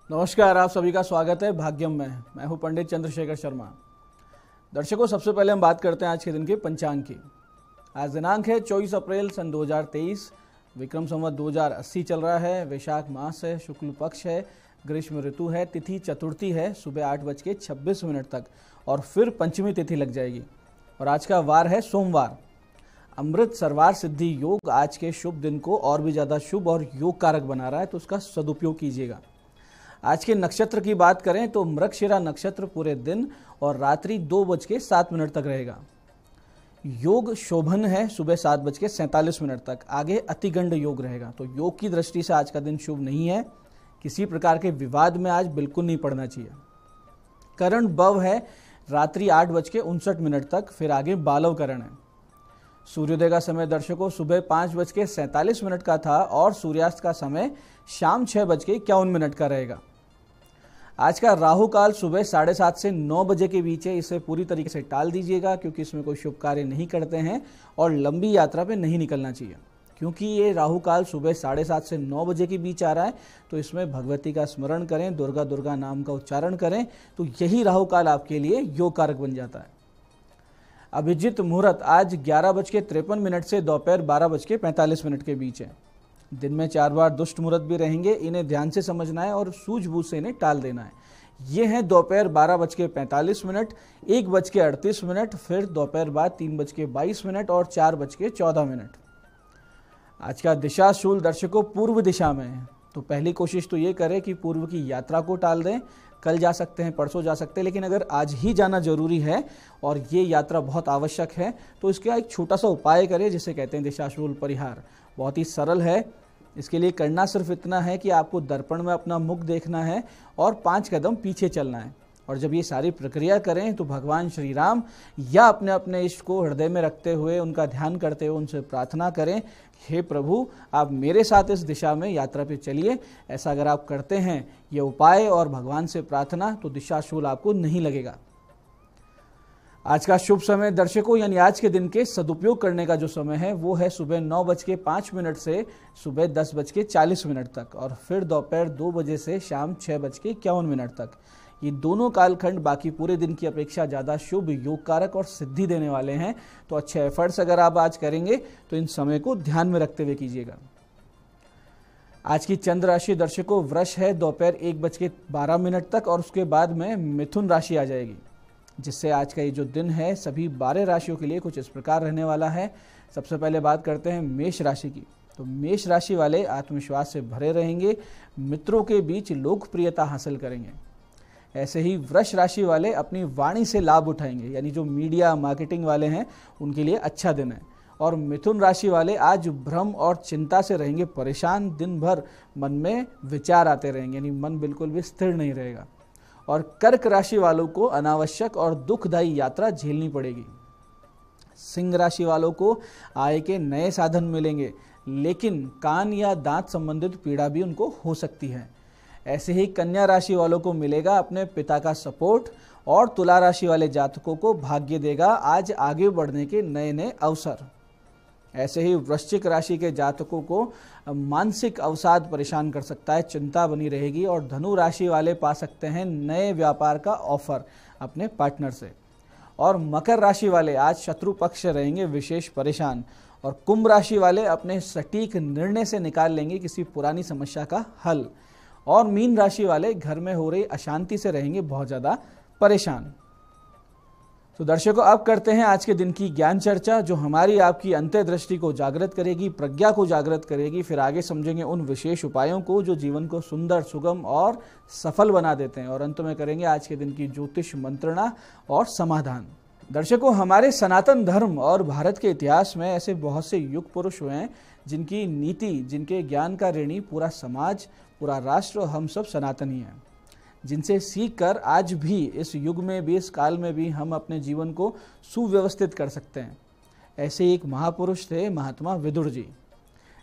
नमस्कार, आप सभी का स्वागत है भाग्यम में। मैं हूं पंडित चंद्रशेखर शर्मा। दर्शकों, सबसे पहले हम बात करते हैं आज के दिन के पंचांग की। आज दिनांक है 24 अप्रैल सन 2023। विक्रम संवत 2080 चल रहा है। वैशाख मास है, शुक्ल पक्ष है, ग्रीष्म ऋतु है, तिथि चतुर्थी है सुबह 8:26 तक और फिर पंचमी तिथि लग जाएगी। और आज का वार है सोमवार। अमृत सरवार सिद्धि योग आज के शुभ दिन को और भी ज़्यादा शुभ और योग कारक बना रहा है, तो उसका सदुपयोग कीजिएगा। आज के नक्षत्र की बात करें तो मृगशिरा नक्षत्र पूरे दिन और रात्रि 2:07 तक रहेगा। योग शोभन है सुबह 7:47 तक। आगे अतिगंड योग रहेगा, तो योग की दृष्टि से आज का दिन शुभ नहीं है। किसी प्रकार के विवाद में आज बिल्कुल नहीं पड़ना चाहिए। करण बव है रात्रि 8:59 तक, फिर आगे बालव करण है। सूर्योदय का समय दर्शकों सुबह 5:47 का था और सूर्यास्त का समय शाम 6:51 का रहेगा। आज का राहु काल सुबह 7:30 से 9 बजे के बीच है। इसे पूरी तरीके से टाल दीजिएगा क्योंकि इसमें कोई शुभ कार्य नहीं करते हैं और लंबी यात्रा पे नहीं निकलना चाहिए। क्योंकि ये राहु काल सुबह 7:30 से 9 बजे के बीच आ रहा है, तो इसमें भगवती का स्मरण करें, दुर्गा नाम का उच्चारण करें, तो यही राहु काल आपके लिए योग कारक बन जाता है। अभिजित मुहूर्त आज 11:53 से दोपहर 12:45 के बीच है। दिन में 4 बार दुष्ट मुहूर्त भी रहेंगे, इन्हें ध्यान से समझना है और सूझबूझ से इन्हें टाल देना है। ये हैं दोपहर 12:45, 1:38, फिर दोपहर बाद 3:22 और 4:14। आज का दिशा शूल दर्शकों पूर्व दिशा में है, तो पहली कोशिश तो ये करें कि पूर्व की यात्रा को टाल दें। कल जा सकते हैं, परसों जा सकते हैं, लेकिन अगर आज ही जाना जरूरी है और ये यात्रा बहुत आवश्यक है तो इसका एक छोटा सा उपाय करें, जिसे कहते हैं दिशाशूल परिहार। बहुत ही सरल है। इसके लिए करना सिर्फ इतना है कि आपको दर्पण में अपना मुख देखना है और 5 कदम पीछे चलना है। और जब ये सारी प्रक्रिया करें तो भगवान श्री राम या अपने अपने इष्ट को हृदय में रखते हुए उनका ध्यान करते हुए उनसे प्रार्थना करें, हे प्रभु आप मेरे साथ इस दिशा में यात्रा पे चलिए। ऐसा अगर आप करते हैं ये उपाय और भगवान से प्रार्थना, तो दिशाशूल आपको नहीं लगेगा। आज का शुभ समय दर्शकों यानी आज के दिन के सदुपयोग करने का जो समय है वो है सुबह 9:05 से सुबह 10:40 तक और फिर दोपहर 2 बजे से शाम 6:51 तक। ये दोनों कालखंड बाकी पूरे दिन की अपेक्षा ज़्यादा शुभ, योग कारक और सिद्धि देने वाले हैं। तो अच्छे एफर्ट्स अगर आप आज करेंगे तो इन समय को ध्यान में रखते हुए कीजिएगा। आज की चंद्र राशि दर्शकों वृष है दोपहर 1:12 तक और उसके बाद में मिथुन राशि आ जाएगी, जिससे आज का ये जो दिन है सभी 12 राशियों के लिए कुछ इस प्रकार रहने वाला है। सबसे पहले बात करते हैं मेष राशि की। तो मेष राशि वाले आत्मविश्वास से भरे रहेंगे, मित्रों के बीच लोकप्रियता हासिल करेंगे। ऐसे ही वृष राशि वाले अपनी वाणी से लाभ उठाएंगे, यानी जो मीडिया मार्केटिंग वाले हैं उनके लिए अच्छा दिन है। और मिथुन राशि वाले आज भ्रम और चिंता से रहेंगे परेशान। दिन भर मन में विचार आते रहेंगे, यानी मन बिल्कुल भी स्थिर नहीं रहेगा। और कर्क राशि वालों को अनावश्यक और दुखदायी यात्रा झेलनी पड़ेगी। सिंह राशि वालों को आय के नए साधन मिलेंगे, लेकिन कान या दांत संबंधित पीड़ा भी उनको हो सकती है। ऐसे ही कन्या राशि वालों को मिलेगा अपने पिता का सपोर्ट और तुला राशि वाले जातकों को भाग्य देगा आज आगे बढ़ने के नए नए अवसर। ऐसे ही वृश्चिक राशि के जातकों को मानसिक अवसाद परेशान कर सकता है, चिंता बनी रहेगी। और धनु राशि वाले पा सकते हैं नए व्यापार का ऑफर अपने पार्टनर से। और मकर राशि वाले आज शत्रु पक्ष से रहेंगे विशेष परेशान। और कुंभ राशि वाले अपने सटीक निर्णय से निकाल लेंगे किसी पुरानी समस्या का हल। और मीन राशि वाले घर में हो रही अशांति से रहेंगे बहुत ज़्यादा परेशान। तो दर्शकों अब करते हैं आज के दिन की ज्ञान चर्चा, जो हमारी आपकी अंतर्दृष्टि को जागृत करेगी, प्रज्ञा को जागृत करेगी। फिर आगे समझेंगे उन विशेष उपायों को जो जीवन को सुंदर, सुगम और सफल बना देते हैं। और अंत में करेंगे आज के दिन की ज्योतिष मंत्रणा और समाधान। दर्शकों, हमारे सनातन धर्म और भारत के इतिहास में ऐसे बहुत से युग पुरुष हुए हैं जिनकी नीति, जिनके ज्ञान का ऋणी पूरा समाज, पूरा राष्ट्र, हम सब सनातनी हैं, जिनसे सीख कर आज भी इस युग में भी, इस काल में भी हम अपने जीवन को सुव्यवस्थित कर सकते हैं। ऐसे एक महापुरुष थे महात्मा विदुर जी,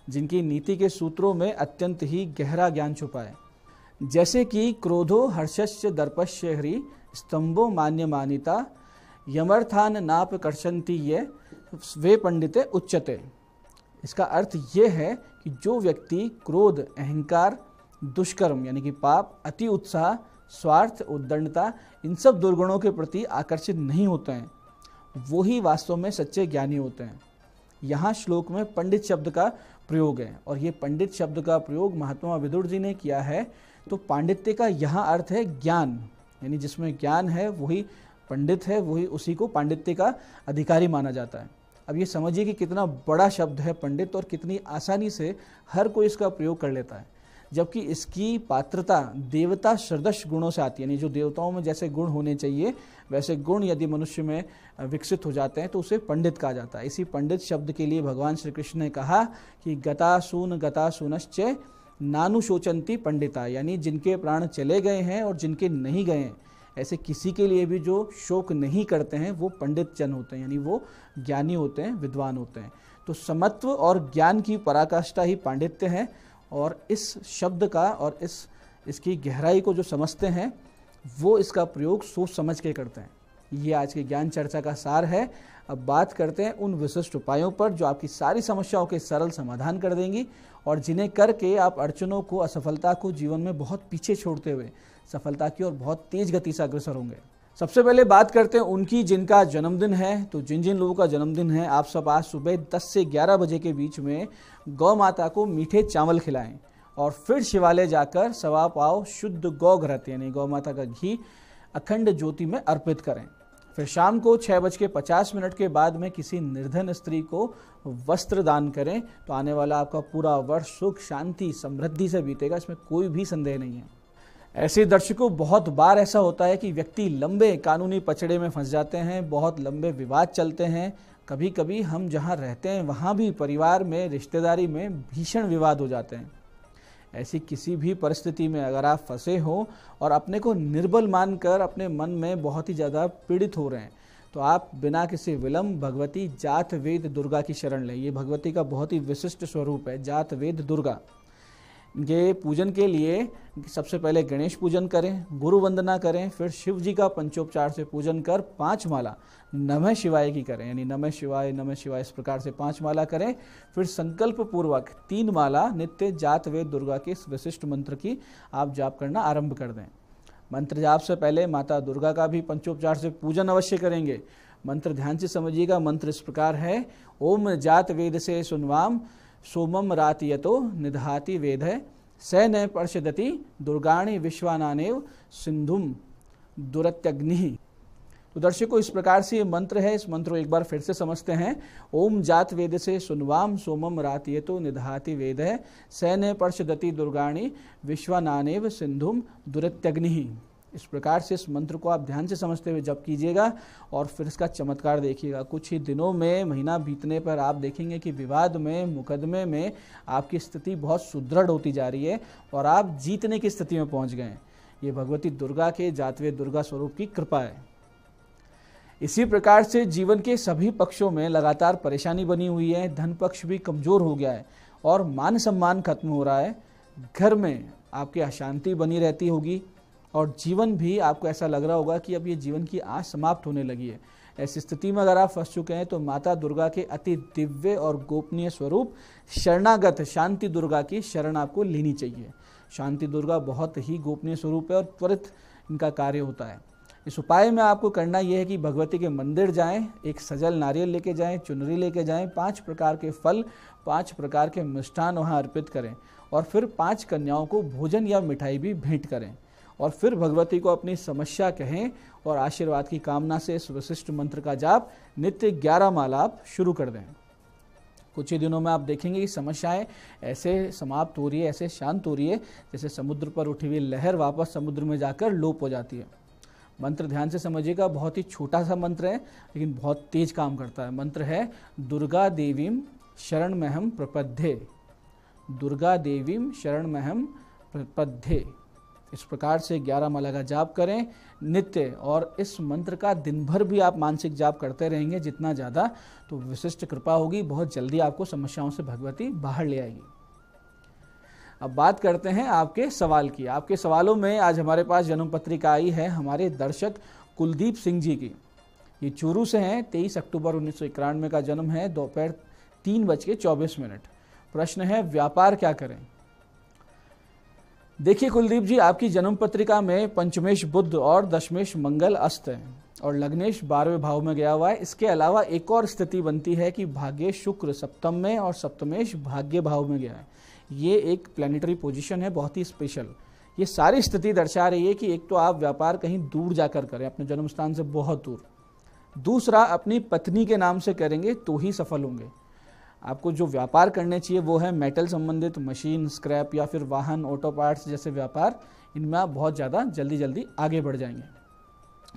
जिनकी नीति के सूत्रों में अत्यंत ही गहरा ज्ञान छुपा है। जैसे कि क्रोधो हर्षस्य दर्पस्य हरि स्तंभो मान्य मानिता यमर्थान नाप कर्षंती ये वे पंडिते उच्चते। इसका अर्थ ये है कि जो व्यक्ति क्रोध, अहंकार दुष्कर्म यानी कि पाप, अति उत्साह, स्वार्थ, उद्दंडता, इन सब दुर्गुणों के प्रति आकर्षित नहीं होते हैं, वो ही वास्तव में सच्चे ज्ञानी होते हैं। यहाँ श्लोक में पंडित शब्द का प्रयोग है और ये पंडित शब्द का प्रयोग महात्मा विदुर जी ने किया है। तो पांडित्य का यहाँ अर्थ है ज्ञान, यानी जिसमें ज्ञान है वही पंडित है, वही उसी को पांडित्य का अधिकारी माना जाता है। अब ये समझिए कि कितना बड़ा शब्द है पंडित और कितनी आसानी से हर कोई इसका प्रयोग कर लेता है, जबकि इसकी पात्रता देवता सदृश गुणों से आती है, यानी जो देवताओं में जैसे गुण होने चाहिए वैसे गुण यदि मनुष्य में विकसित हो जाते हैं तो उसे पंडित कहा जाता है। इसी पंडित शब्द के लिए भगवान श्री कृष्ण ने कहा कि गतासूनश्च नानुशोचंती पंडिता, यानी जिनके प्राण चले गए हैं और जिनके नहीं गए हैं, ऐसे किसी के लिए भी जो शोक नहीं करते हैं वो पंडित जन होते हैं, यानी वो ज्ञानी होते हैं, विद्वान होते हैं। तो समत्व और ज्ञान की पराकाष्ठा ही पांडित्य है और इस शब्द का और इसकी गहराई को जो समझते हैं वो इसका प्रयोग सोच समझ के करते हैं। ये आज की ज्ञान चर्चा का सार है। अब बात करते हैं उन विशिष्ट उपायों पर जो आपकी सारी समस्याओं के सरल समाधान कर देंगी और जिन्हें करके आप अड़चनों को, असफलता को जीवन में बहुत पीछे छोड़ते हुए सफलता की ओर बहुत तेज गति से अग्रसर होंगे। सबसे पहले बात करते हैं उनकी जिनका जन्मदिन है। तो जिन जिन लोगों का जन्मदिन है, आप सब आज सुबह 10 से 11 बजे के बीच में गौ माता को मीठे चावल खिलाएं और फिर शिवालय जाकर सवा पाव शुद्ध गौ घृत यानी गौ माता का घी अखंड ज्योति में अर्पित करें। फिर शाम को 6:50 के बाद में किसी निर्धन स्त्री को वस्त्र दान करें तो आने वाला आपका पूरा वर्ष सुख, शांति, समृद्धि से बीतेगा, इसमें कोई भी संदेह नहीं है। ऐसे दर्शकों, बहुत बार ऐसा होता है कि व्यक्ति लंबे कानूनी पचड़े में फंस जाते हैं, बहुत लंबे विवाद चलते हैं। कभी कभी हम जहाँ रहते हैं वहाँ भी परिवार में, रिश्तेदारी में भीषण विवाद हो जाते हैं। ऐसी किसी भी परिस्थिति में अगर आप फंसे हो और अपने को निर्बल मानकर अपने मन में बहुत ही ज़्यादा पीड़ित हो रहे हैं तो आप बिना किसी विलंब भगवती जात वेद दुर्गा की शरण लें। ये भगवती का बहुत ही विशिष्ट स्वरूप है, जात वेद दुर्गा। इनके पूजन के लिए सबसे पहले गणेश पूजन करें, गुरु वंदना करें, फिर शिव जी का पंचोपचार से पूजन कर 5 माला नमः शिवाय की करें, यानी नमः शिवाय इस प्रकार से 5 माला करें। फिर संकल्प पूर्वक 3 माला नित्य जात वेद दुर्गा के इस विशिष्ट मंत्र की आप जाप करना आरंभ कर दें। मंत्र जाप से पहले माता दुर्गा का भी पंचोपचार से पूजन अवश्य करेंगे। मंत्र ध्यान से समझिएगा। मंत्र इस प्रकार है, ओम जात वेद से सुनवाम सोमम रातियतो निदहाति वेद स न पर्षदति दुर्गाणि विश्वानानेव सिंधुम दुरत्यग्नि। तो दर्शकों, इस प्रकार से ये मंत्र है। इस मंत्र को एक बार फिर से समझते हैं। ओम जात वेद से सुनवाम सोमम रातियतो निदहाति वेद स न पर्षदति दुर्गाणि विश्वानानेव सिंधुम दुरत्यग्नि। इस प्रकार से इस मंत्र को आप ध्यान से समझते हुए जप कीजिएगा और फिर इसका चमत्कार देखिएगा। कुछ ही दिनों में, महीना बीतने पर आप देखेंगे कि विवाद में, मुकदमे में आपकी स्थिति बहुत सुदृढ़ होती जा रही है और आप जीतने की स्थिति में पहुंच गए हैं। ये भगवती दुर्गा के जातवेद दुर्गा स्वरूप की कृपा है। इसी प्रकार से जीवन के सभी पक्षों में लगातार परेशानी बनी हुई है, धन पक्ष भी कमजोर हो गया है और मान सम्मान खत्म हो रहा है। घर में आपकी अशांति बनी रहती होगी और जीवन भी आपको ऐसा लग रहा होगा कि अब ये जीवन की आस समाप्त होने लगी है। ऐसी स्थिति में अगर आप फंस चुके हैं तो माता दुर्गा के अति दिव्य और गोपनीय स्वरूप शरणागत शांति दुर्गा की शरण आपको लेनी चाहिए। शांति दुर्गा बहुत ही गोपनीय स्वरूप है और त्वरित इनका कार्य होता है। इस उपाय में आपको करना यह है कि भगवती के मंदिर जाएं, एक सजल नारियल लेके जाएं, चुनरी लेके जाएं, 5 प्रकार के फल, 5 प्रकार के मिष्ठान वहाँ अर्पित करें और फिर 5 कन्याओं को भोजन या मिठाई भी भेंट करें और फिर भगवती को अपनी समस्या कहें और आशीर्वाद की कामना से इस विशिष्ट मंत्र का जाप नित्य 11 माला आप शुरू कर दें। कुछ ही दिनों में आप देखेंगे कि समस्याएं ऐसे समाप्त हो रही है, ऐसे शांत हो रही है जैसे समुद्र पर उठी हुई लहर वापस समुद्र में जाकर लोप हो जाती है। मंत्र ध्यान से समझिएगा। बहुत ही छोटा सा मंत्र है लेकिन बहुत तेज काम करता है। मंत्र है, दुर्गा देवीम शरणमहम प्रपद्ये, दुर्गा देवीम शरणमहम प्रपद्ये। इस प्रकार से 11 माला का जाप करें नित्य और इस मंत्र का दिन भर भी आप मानसिक जाप करते रहेंगे जितना ज़्यादा, तो विशिष्ट कृपा होगी। बहुत जल्दी आपको समस्याओं से भगवती बाहर ले आएगी। अब बात करते हैं आपके सवाल की। आपके सवालों में आज हमारे पास जन्म पत्रिका आई है हमारे दर्शक कुलदीप सिंह जी की। ये चूरू से हैं, 23 अक्टूबर 1991 का जन्म है, दोपहर 3:24। प्रश्न है, व्यापार क्या करें। देखिए कुलदीप जी, आपकी जन्म पत्रिका में पंचमेश बुध और दशमेश मंगल अस्त है और लग्नेश 12वें भाव में गया हुआ है। इसके अलावा एक और स्थिति बनती है कि भाग्येश शुक्र सप्तम में और सप्तमेश भाग्य भाव में गया है। ये एक प्लैनेटरी पोजीशन है, बहुत ही स्पेशल। ये सारी स्थिति दर्शा रही है कि एक तो आप व्यापार कहीं दूर जाकर करें, अपने जन्म स्थान से बहुत दूर। दूसरा, अपनी पत्नी के नाम से करेंगे तो ही सफल होंगे। आपको जो व्यापार करने चाहिए वो है मेटल संबंधित, मशीन, स्क्रैप या फिर वाहन, ऑटो पार्ट्स जैसे व्यापार। इनमें आप बहुत ज़्यादा जल्दी जल्दी आगे बढ़ जाएंगे।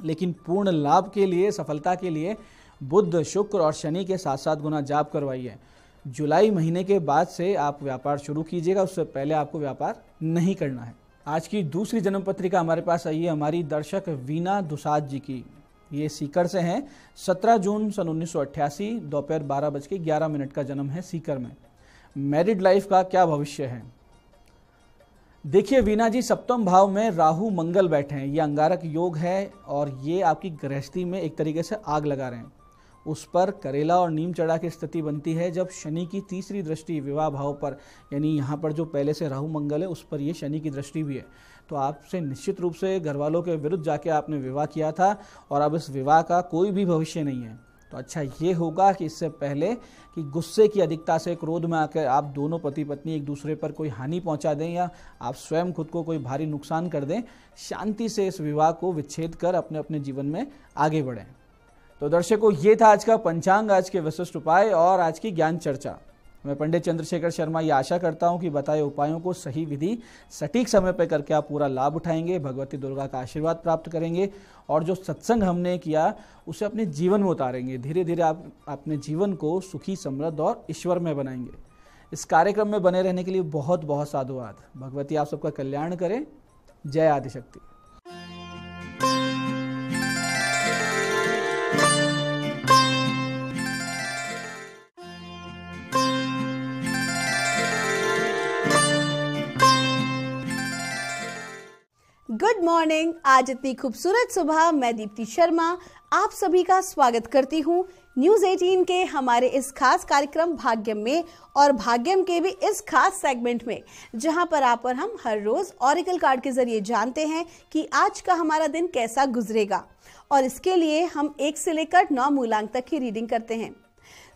लेकिन पूर्ण लाभ के लिए, सफलता के लिए बुध, शुक्र और शनि के 7-7 गुना जाप करवाइए। जुलाई महीने के बाद से आप व्यापार शुरू कीजिएगा, उससे पहले आपको व्यापार नहीं करना है। आज की दूसरी जन्म पत्रिका हमारे पास आई है हमारी दर्शक वीना दुसाद जी की। ये सीकर से हैं। 17 जून सन 1988 दोपहर 12:11 का जन्म है सीकर में। मैरिड लाइफ का क्या भविष्य है? देखिए वीना जी, सप्तम भाव में राहु मंगल बैठे हैं। ये अंगारक योग है और ये आपकी गृहस्थी में एक तरीके से आग लगा रहे हैं। उस पर करेला और नीम चढ़ा की स्थिति बनती है जब शनि की तीसरी दृष्टि विवाह भाव पर, यानी यहाँ पर जो पहले से राहु मंगल है उस पर ये शनि की दृष्टि भी है। तो आपसे निश्चित रूप से घर वालों के विरुद्ध जाके आपने विवाह किया था और अब इस विवाह का कोई भी भविष्य नहीं है। तो अच्छा ये होगा कि इससे पहले कि गुस्से की अधिकता से, क्रोध में आकर आप दोनों पति पत्नी एक दूसरे पर कोई हानि पहुंचा दें या आप स्वयं खुद को कोई भारी नुकसान कर दें, शांति से इस विवाह को विच्छेद कर अपने अपने जीवन में आगे बढ़ें। तो दर्शकों, ये था आज का पंचांग, आज के विशिष्ट उपाय और आज की ज्ञान चर्चा। मैं पंडित चंद्रशेखर शर्मा ये आशा करता हूँ कि बताए उपायों को सही विधि सटीक समय पर करके आप पूरा लाभ उठाएंगे, भगवती दुर्गा का आशीर्वाद प्राप्त करेंगे और जो सत्संग हमने किया उसे अपने जीवन में उतारेंगे। धीरे धीरे आप अपने जीवन को सुखी, समृद्ध और ईश्वरमय बनाएंगे। इस कार्यक्रम में बने रहने के लिए बहुत बहुत साधुवाद। भगवती आप सबका कल्याण करें। जय आदिशक्ति। Good morning. आज इतनी खूबसूरत सुबह मैं दीप्ति शर्मा आप सभी का स्वागत करती हूँ न्यूज़ 18 के हमारे इस खास कार्यक्रम भाग्यम में, और भाग्यम के भी इस खास सेगमेंट में जहां पर आप और हम हर रोज ऑरेकल कार्ड के जरिए जानते हैं कि आज का हमारा दिन कैसा गुजरेगा। और इसके लिए हम 1 से लेकर 9 मूलांक तक की रीडिंग करते हैं।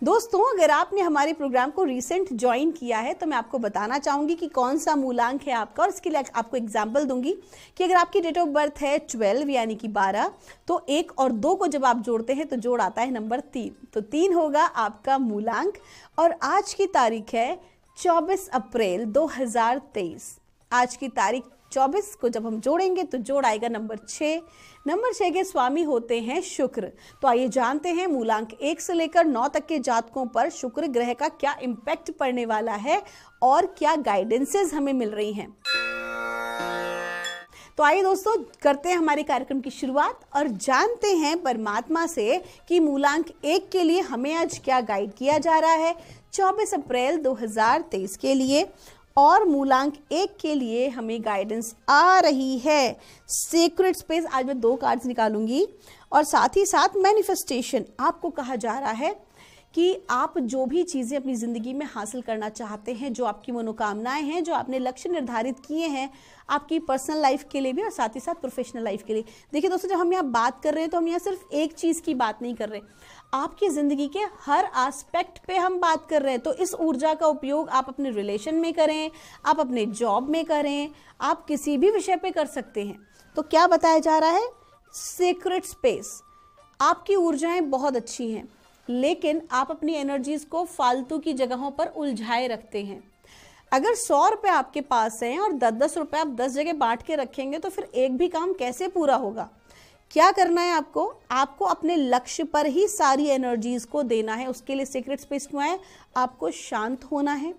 दोस्तों, अगर आपने हमारे प्रोग्राम को रिसेंट ज्वाइन किया है तो मैं आपको बताना चाहूंगी कि कौन सा मूलांक है आपका, और इसके लिए आपको एग्जांपल दूंगी कि अगर आपकी डेट ऑफ बर्थ है 12 यानी कि 12, तो 1 और 2 को जब आप जोड़ते हैं तो जोड़ आता है नंबर 3, तो 3 होगा आपका मूलांक। और आज की तारीख है 24 अप्रैल 2023। आज की तारीख 24 को जब हम जोड़ेंगे तो जोड़ आएगा नंबर 6। नंबर 6 के स्वामी होते हैं शुक्र। तो आइए जानते हैं मूलांक 1 से लेकर 9 तक के जातकों पर शुक्र ग्रह का क्या इम्पैक्ट पड़ने वाला है और क्या गाइडेंसेस हमें मिल रही हैं। तो आइए दोस्तों, करते हैं हमारे कार्यक्रम की शुरुआत और जानते हैं परमात्मा से कि मूलांक 1 के लिए हमें आज क्या गाइड किया जा रहा है 24 अप्रैल 2023 के लिए। और मूलांक 1 के लिए हमें गाइडेंस आ रही है सीक्रेट स्पेस। आज मैं 2 कार्ड्स निकालूंगी और साथ ही साथ मैनिफेस्टेशन। आपको कहा जा रहा है कि आप जो भी चीज़ें अपनी ज़िंदगी में हासिल करना चाहते हैं, जो आपकी मनोकामनाएं हैं, जो आपने लक्ष्य निर्धारित किए हैं आपकी पर्सनल लाइफ के लिए भी और साथ ही साथ प्रोफेशनल लाइफ के लिए। देखिए दोस्तों, जब हम यहाँ बात कर रहे हैं तो हम यहाँ सिर्फ एक चीज़ की बात नहीं कर रहे, आपकी ज़िंदगी के हर एस्पेक्ट पे हम बात कर रहे हैं। तो इस ऊर्जा का उपयोग आप अपने रिलेशन में करें, आप अपने जॉब में करें, आप किसी भी विषय पे कर सकते हैं। तो क्या बताया जा रहा है सीक्रेट स्पेस, आपकी ऊर्जाएं बहुत अच्छी हैं लेकिन आप अपनी एनर्जीज को फालतू की जगहों पर उलझाए रखते हैं। अगर 100 रुपए आपके पास हैं और 10-10 रुपए आप 10 जगह बांट के रखेंगे तो फिर एक भी काम कैसे पूरा होगा। क्या करना है आपको अपने लक्ष्य पर ही सारी एनर्जीज को देना है। उसके लिए सीक्रेट स्पेस में है, आपको शांत होना है,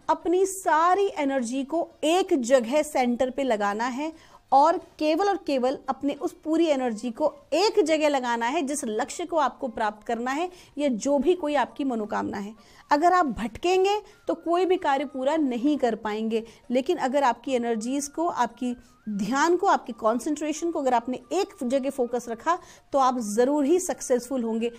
अपनी सारी एनर्जी को एक जगह सेंटर पे लगाना है और केवल अपने उस पूरी एनर्जी को एक जगह लगाना है जिस लक्ष्य को आपको प्राप्त करना है या जो भी कोई आपकी मनोकामना है। अगर आप भटकेंगे तो कोई भी कार्य पूरा नहीं कर पाएंगे, लेकिन अगर आपकी एनर्जीज को, आपकी ध्यान को, आपकी कंसंट्रेशन को अगर आपने एक जगह फोकस रखा तो आप जरूर ही सक्सेसफुल होंगे।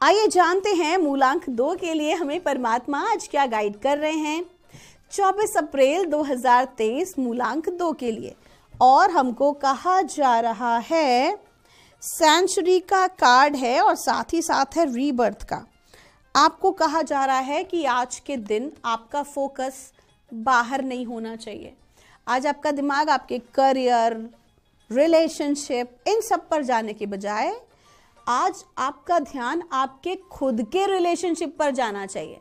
आइए जानते हैं मूलांक 2 के लिए हमें परमात्मा आज क्या गाइड कर रहे हैं। 24 अप्रैल 2023 मूलांक 2 के लिए। और हमको कहा जा रहा है सेंचुरी का कार्ड है और साथ ही साथ है रीबर्थ का। आपको कहा जा रहा है कि आज के दिन आपका फोकस बाहर नहीं होना चाहिए। आज आपका दिमाग आपके करियर, रिलेशनशिप, इन सब पर जाने के बजाय आज आपका ध्यान आपके खुद के रिलेशनशिप पर जाना चाहिए।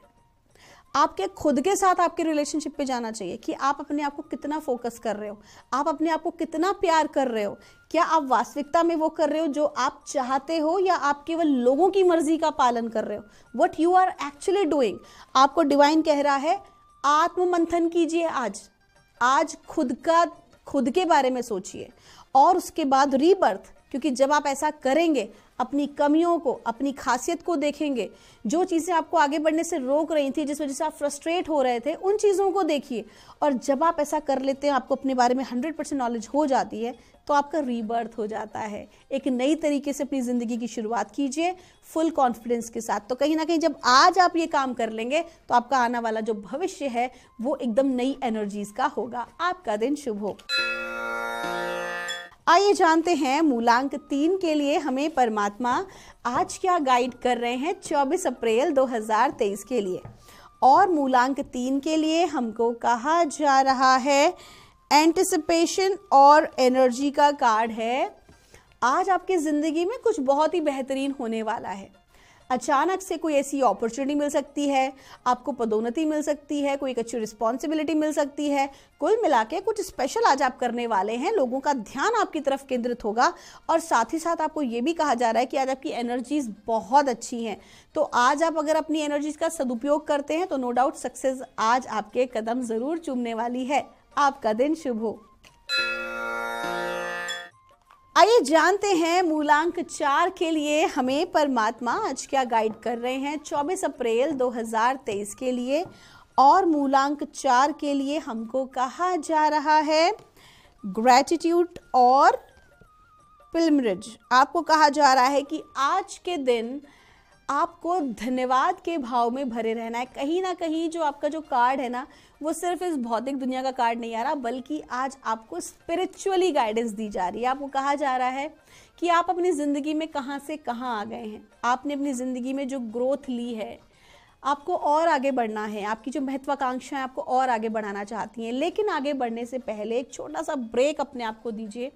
आपके खुद के साथ आपके रिलेशनशिप पे जाना चाहिए कि आप अपने आप को कितना फोकस कर रहे हो, आप अपने आप को कितना प्यार कर रहे हो। क्या आप वास्तविकता में वो कर रहे हो जो आप चाहते हो, या आप केवल लोगों की मर्जी का पालन कर रहे हो? What you are actually doing. आपको डिवाइन कह रहा है आत्म मंथन कीजिए। आज खुद के बारे में सोचिए और उसके बाद रीबर्थ, क्योंकि जब आप ऐसा करेंगे अपनी कमियों को, अपनी खासियत को देखेंगे, जो चीज़ें आपको आगे बढ़ने से रोक रही थी, जिस वजह से आप फ्रस्ट्रेट हो रहे थे, उन चीज़ों को देखिए। और जब आप ऐसा कर लेते हैं, आपको अपने बारे में 100% नॉलेज हो जाती है, तो आपका रीबर्थ हो जाता है। एक नई तरीके से अपनी ज़िंदगी की शुरुआत कीजिए फुल कॉन्फिडेंस के साथ। तो कहीं ना कहीं जब आज आप ये काम कर लेंगे तो आपका आने वाला जो भविष्य है वो एकदम नई एनर्जीज का होगा। आपका दिन शुभ हो। आइए जानते हैं मूलांक 3 के लिए हमें परमात्मा आज क्या गाइड कर रहे हैं 24 अप्रैल 2023 के लिए। और मूलांक 3 के लिए हमको कहा जा रहा है एंटिसिपेशन और एनर्जी का कार्ड है। आज आपकी ज़िंदगी में कुछ बहुत ही बेहतरीन होने वाला है। अचानक से कोई ऐसी अपॉर्चुनिटी मिल सकती है, आपको पदोन्नति मिल सकती है, कोई एक अच्छी रिस्पॉन्सिबिलिटी मिल सकती है। कुल मिला के कुछ स्पेशल आज आप करने वाले हैं। लोगों का ध्यान आपकी तरफ केंद्रित होगा और साथ ही साथ आपको ये भी कहा जा रहा है कि आज आपकी एनर्जीज बहुत अच्छी हैं। तो आज आप अगर अपनी एनर्जीज का सदुपयोग करते हैं तो नो डाउट सक्सेस आज आपके कदम ज़रूर चूमने वाली है। आपका दिन शुभ हो। आइए जानते हैं मूलांक 4 के लिए हमें परमात्मा आज क्या गाइड कर रहे हैं 24 अप्रैल 2023 के लिए। और मूलांक 4 के लिए हमको कहा जा रहा है ग्रैटिट्यूड और पिलग्रिमेज। आपको कहा जा रहा है कि आज के दिन आपको धन्यवाद के भाव में भरे रहना है। कहीं ना कहीं जो आपका जो कार्ड है ना, वो सिर्फ इस भौतिक दुनिया का कार्ड नहीं आ रहा, बल्कि आज आपको स्पिरिचुअली गाइडेंस दी जा रही है। आपको कहा जा रहा है कि आप अपनी ज़िंदगी में कहाँ से कहाँ आ गए हैं। आपने अपनी ज़िंदगी में जो ग्रोथ ली है, आपको और आगे बढ़ना है। आपकी जो महत्वाकांक्षाएं आपको और आगे बढ़ाना चाहती हैं, लेकिन आगे बढ़ने से पहले एक छोटा सा ब्रेक अपने आप को दीजिए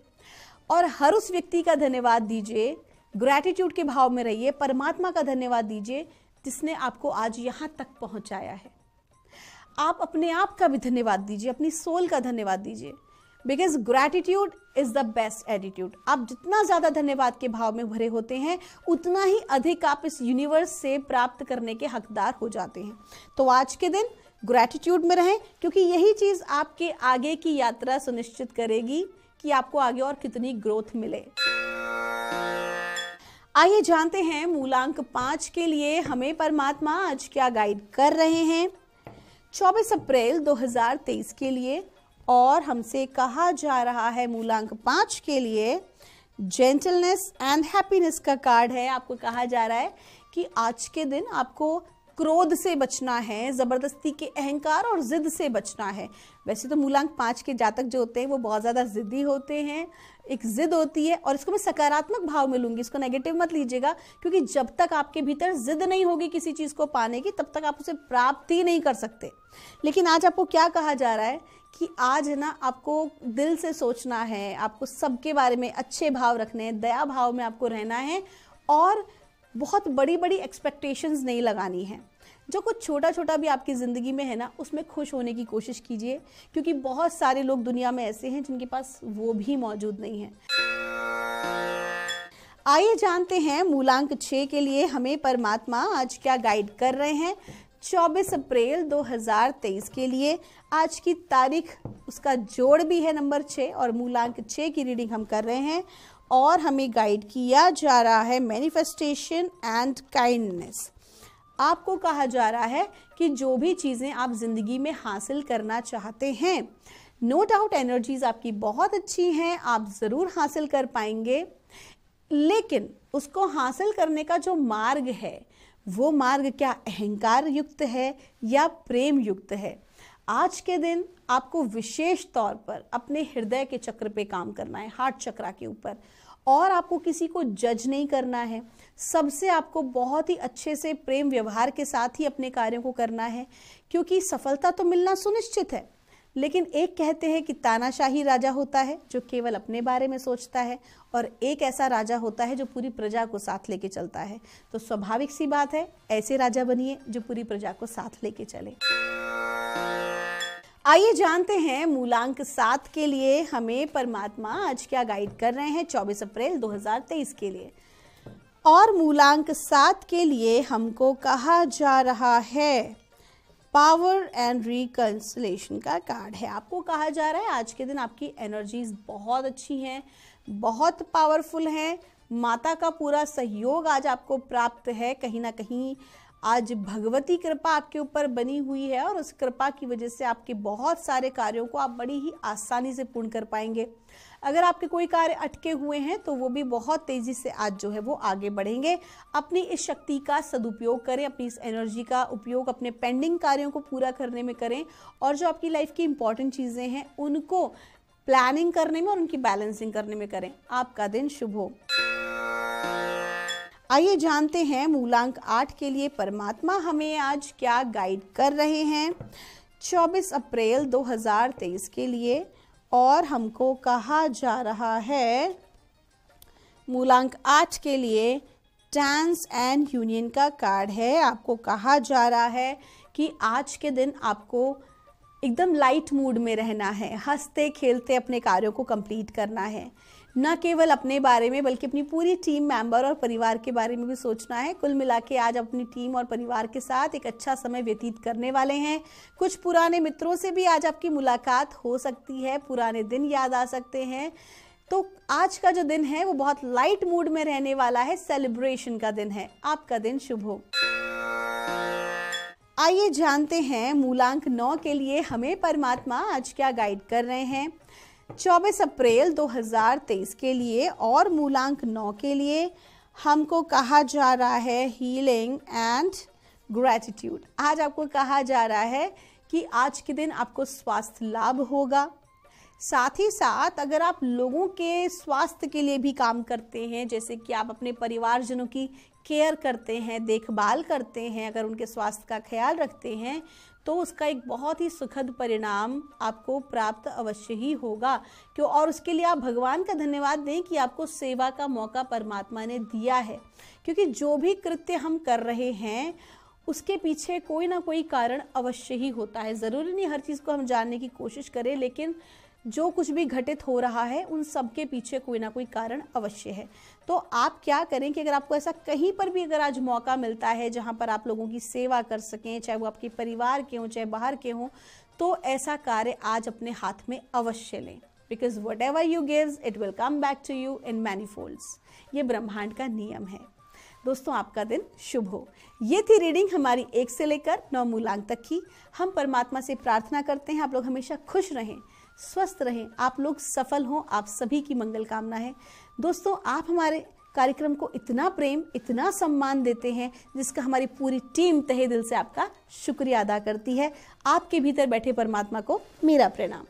और हर उस व्यक्ति का धन्यवाद दीजिए। ग्रैटिट्यूड के भाव में रहिए, परमात्मा का धन्यवाद दीजिए जिसने आपको आज यहाँ तक पहुँचाया है। आप अपने आप का भी धन्यवाद दीजिए, अपनी सोल का धन्यवाद दीजिए, because gratitude is the best attitude. आप जितना ज़्यादा धन्यवाद के भाव में भरे होते हैं, उतना ही अधिक आप इस यूनिवर्स से प्राप्त करने के हकदार हो जाते हैं। तो आज के दिन ग्रैटिट्यूड में रहें, क्योंकि यही चीज़ आपके आगे की यात्रा सुनिश्चित करेगी कि आपको आगे और कितनी ग्रोथ मिले। आइए जानते हैं मूलांक 5 के लिए हमें परमात्मा आज क्या गाइड कर रहे हैं 24 अप्रैल 2023 के लिए। और हमसे कहा जा रहा है मूलांक 5 के लिए जेंटलनेस एंड हैप्पीनेस का कार्ड है। आपको कहा जा रहा है कि आज के दिन आपको क्रोध से बचना है, ज़बरदस्ती के अहंकार और ज़िद से बचना है। वैसे तो मूलांक 5 के जातक जो होते हैं वो बहुत ज़्यादा ज़िद्दी होते हैं, एक ज़िद होती है। और इसको मैं सकारात्मक भाव में लूँगी, इसको नेगेटिव मत लीजिएगा, क्योंकि जब तक आपके भीतर ज़िद नहीं होगी किसी चीज़ को पाने की, तब तक आप उसे प्राप्त ही नहीं कर सकते। लेकिन आज आपको क्या कहा जा रहा है कि आज है ना, आपको दिल से सोचना है, आपको सबके बारे में अच्छे भाव रखने हैं, दया भाव में आपको रहना है और बहुत बड़ी बड़ी एक्सपेक्टेशंस नहीं लगानी है। जो कुछ छोटा छोटा भी आपकी ज़िंदगी में है ना, उसमें खुश होने की कोशिश कीजिए, क्योंकि बहुत सारे लोग दुनिया में ऐसे हैं जिनके पास वो भी मौजूद नहीं है। आइए जानते हैं मूलांक 6 के लिए हमें परमात्मा आज क्या गाइड कर रहे हैं 24 अप्रैल 2023 के लिए। आज की तारीख, उसका जोड़ भी है नंबर 6 और मूलांक 6 की रीडिंग हम कर रहे हैं। और हमें गाइड किया जा रहा है मैनिफेस्टेशन एंड काइंडनेस। आपको कहा जा रहा है कि जो भी चीज़ें आप ज़िंदगी में हासिल करना चाहते हैं, नो डाउट एनर्जीज आपकी बहुत अच्छी हैं, आप ज़रूर हासिल कर पाएंगे। लेकिन उसको हासिल करने का जो मार्ग है, वो मार्ग क्या अहंकार युक्त है या प्रेम युक्त है? आज के दिन आपको विशेष तौर पर अपने हृदय के चक्र पे काम करना है, हार्ट चक्रा के ऊपर, और आपको किसी को जज नहीं करना है। सबसे आपको बहुत ही अच्छे से प्रेम व्यवहार के साथ ही अपने कार्यों को करना है, क्योंकि सफलता तो मिलना सुनिश्चित है, लेकिन एक कहते हैं कि तानाशाही राजा होता है जो केवल अपने बारे में सोचता है, और एक ऐसा राजा होता है जो पूरी प्रजा को साथ लेके चलता है। तो स्वाभाविक सी बात है, ऐसे राजा बनिए जो पूरी प्रजा को साथ लेके चले। आइए जानते हैं मूलांक 7 के लिए हमें परमात्मा आज क्या गाइड कर रहे हैं 24 अप्रैल 2023 के लिए। और मूलांक 7 के लिए हमको कहा जा रहा है पावर एंड रिकंसिलेशन का कार्ड है। आपको कहा जा रहा है आज के दिन आपकी एनर्जीज बहुत अच्छी हैं, बहुत पावरफुल हैं। माता का पूरा सहयोग आज आपको प्राप्त है। कहीं ना कहीं आज भगवती कृपा आपके ऊपर बनी हुई है, और उस कृपा की वजह से आपके बहुत सारे कार्यों को आप बड़ी ही आसानी से पूर्ण कर पाएंगे। अगर आपके कोई कार्य अटके हुए हैं तो वो भी बहुत तेजी से आज जो है वो आगे बढ़ेंगे। अपनी इस शक्ति का सदुपयोग करें, अपनी इस एनर्जी का उपयोग अपने पेंडिंग कार्यों को पूरा करने में करें, और जो आपकी लाइफ की इंपॉर्टेंट चीज़ें हैं उनको प्लानिंग करने में और उनकी बैलेंसिंग करने में करें। आपका दिन शुभ हो। आइए जानते हैं मूलांक 8 के लिए परमात्मा हमें आज क्या गाइड कर रहे हैं 24 अप्रैल 2023 के लिए। और हमको कहा जा रहा है मूलांक 8 के लिए डांस एंड यूनियन का कार्ड है। आपको कहा जा रहा है कि आज के दिन आपको एकदम लाइट मूड में रहना है, हंसते खेलते अपने कार्यों को कंप्लीट करना है। न केवल अपने बारे में बल्कि अपनी पूरी टीम मेंबर और परिवार के बारे में भी सोचना है। कुल मिला के आज अपनी टीम और परिवार के साथ एक अच्छा समय व्यतीत करने वाले हैं। कुछ पुराने मित्रों से भी आज आपकी मुलाकात हो सकती है, पुराने दिन याद आ सकते हैं। तो आज का जो दिन है वो बहुत लाइट मूड में रहने वाला है, सेलिब्रेशन का दिन है। आपका दिन शुभ हो। आइए जानते हैं मूलांक 9 के लिए हमें परमात्मा आज क्या गाइड कर रहे हैं 24 अप्रैल 2023 के लिए। और मूलांक 9 के लिए हमको कहा जा रहा है हीलिंग एंड ग्रैटिट्यूड। आज आपको कहा जा रहा है कि आज के दिन आपको स्वास्थ्य लाभ होगा। साथ ही साथ अगर आप लोगों के स्वास्थ्य के लिए भी काम करते हैं, जैसे कि आप अपने परिवारजनों की केयर करते हैं, देखभाल करते हैं, अगर उनके स्वास्थ्य का ख्याल रखते हैं, तो उसका एक बहुत ही सुखद परिणाम आपको प्राप्त अवश्य ही होगा। क्यों? और उसके लिए आप भगवान का धन्यवाद दें कि आपको सेवा का मौका परमात्मा ने दिया है। क्योंकि जो भी कृत्य हम कर रहे हैं उसके पीछे कोई ना कोई कारण अवश्य ही होता है। ज़रूरी नहीं हर चीज़ को हम जानने की कोशिश करें, लेकिन जो कुछ भी घटित हो रहा है उन सब के पीछे कोई ना कोई कारण अवश्य है। तो आप क्या करें कि अगर आपको ऐसा कहीं पर भी अगर आज मौका मिलता है जहां पर आप लोगों की सेवा कर सकें, चाहे वो आपके परिवार के हों चाहे बाहर के हों, तो ऐसा कार्य आज अपने हाथ में अवश्य लें। Because whatever you gives it will come back to you in many folds. ये ब्रह्मांड का नियम है। दोस्तों, आपका दिन शुभ हो। ये थी रीडिंग हमारी 1 से लेकर 9 मूलांक तक की। हम परमात्मा से प्रार्थना करते हैं आप लोग हमेशा खुश रहें, स्वस्थ रहें, आप लोग सफल हों, आप सभी की मंगल कामना है। दोस्तों, आप हमारे कार्यक्रम को इतना प्रेम, इतना सम्मान देते हैं, जिसका हमारी पूरी टीम तहे दिल से आपका शुक्रिया अदा करती है। आपके भीतर बैठे परमात्मा को मेरा प्रणाम।